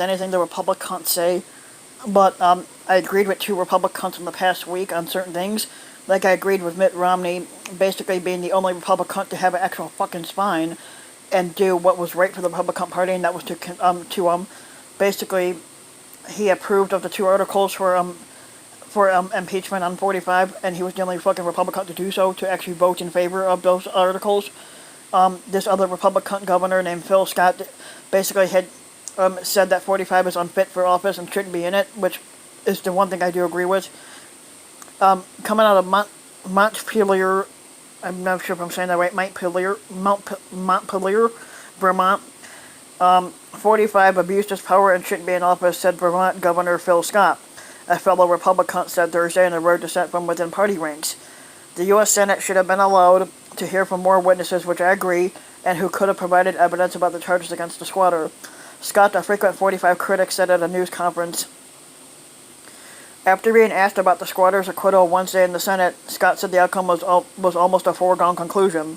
anything the Republicans say, but I agreed with 2 Republicans in the past week on certain things. Like I agreed with Mitt Romney basically being the only Republican to have an actual fucking spine and do what was right for the Republican Party, and that was to basically he approved of the 2 articles for impeachment on 45, and he was the only fucking Republican to do so, to actually vote in favor of those articles. This other Republican governor named Phil Scott basically had said that 45 is unfit for office and shouldn't be in it, which is the one thing I do agree with. Coming out of Montpelier, I'm not sure if I'm saying that right, Montpelier, Vermont, 45 abused his power and shouldn't be in office, said Vermont Governor Phil Scott. A fellow Republican said Thursday in a road dissent from within party ranks. The U.S. Senate should have been allowed to hear from more witnesses, which I agree, and who could have provided evidence about the charges against the squatter. Scott, a frequent 45 critic, said at a news conference. After being asked about the squatter's acquittal Wednesday in the Senate, Scott said the outcome was almost a foregone conclusion.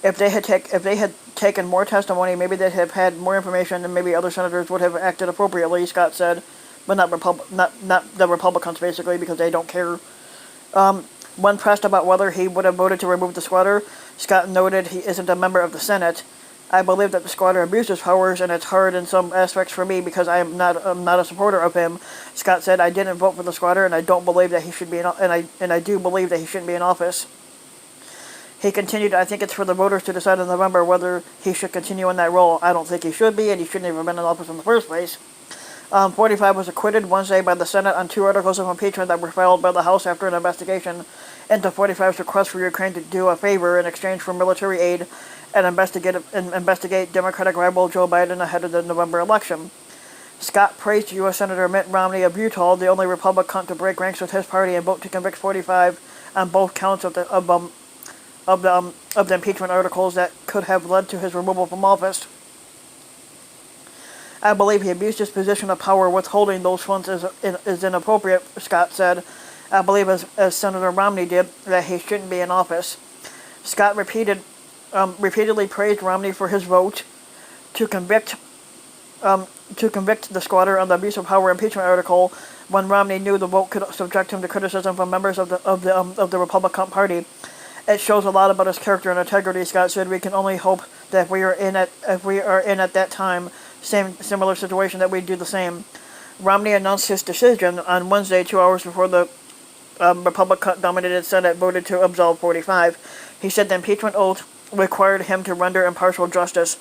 If they had taken more testimony, maybe they'd have had more information, and maybe other senators would have acted appropriately, Scott said, but not the Republicans, basically, because they don't care. When pressed about whether he would have voted to remove the squatter, Scott noted he isn't a member of the Senate. I believe that the squatter abused his powers, and it's hard in some aspects for me because I'm not a supporter of him. Scott said, "I didn't vote for the squatter, and I don't believe that he should be I do believe that he shouldn't be in office." He continued, "I think it's for the voters to decide in November whether he should continue in that role. I don't think he should be, and he shouldn't have been in office in the first place." 45 was acquitted Wednesday by the Senate on 2 articles of impeachment that were filed by the House after an investigation into 45's request for Ukraine to do a favor in exchange for military aid and investigate Democratic rival Joe Biden ahead of the November election. Scott praised U.S. Senator Mitt Romney of Utah, the only Republican to break ranks with his party and vote to convict 45 on both counts of the impeachment articles that could have led to his removal from office. "I believe he abused his position of power. Withholding those funds is inappropriate," Scott said. "I believe, as Senator Romney did, that he shouldn't be in office." Scott repeatedly praised Romney for his vote to convict the squatter on the abuse of power impeachment article, when Romney knew the vote could subject him to criticism from members of the Republican Party. "It shows a lot about his character and integrity," Scott said. "We can only hope that if we are in at that time similar situation, that we do the same." Romney announced his decision on Wednesday, 2 hours before the Republican-dominated Senate voted to absolve 45. He said the impeachment oath required him to render impartial justice.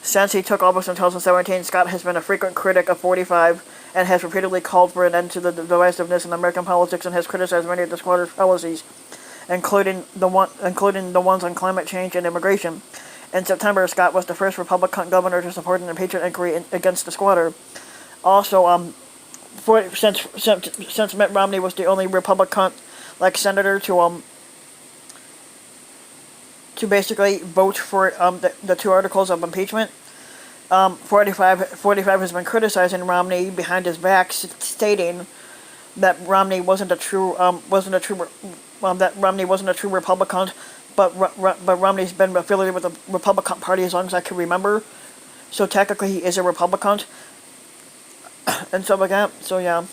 Since he took office in 2017, Scott has been a frequent critic of 45 and has repeatedly called for an end to the divisiveness in American politics, and has criticized many of the squatter's policies, including the ones on climate change and immigration. In September, Scott was the first Republican governor to support an impeachment inquiry against the squatter. Also, since Mitt Romney was the only Republican-like senator to basically vote for the 2 articles of impeachment, 45 has been criticizing Romney behind his back, stating that Romney wasn't a true Republican, but Romney's been affiliated with the Republican Party as long as I can remember, so technically he is a Republican and stuff like that. So yeah.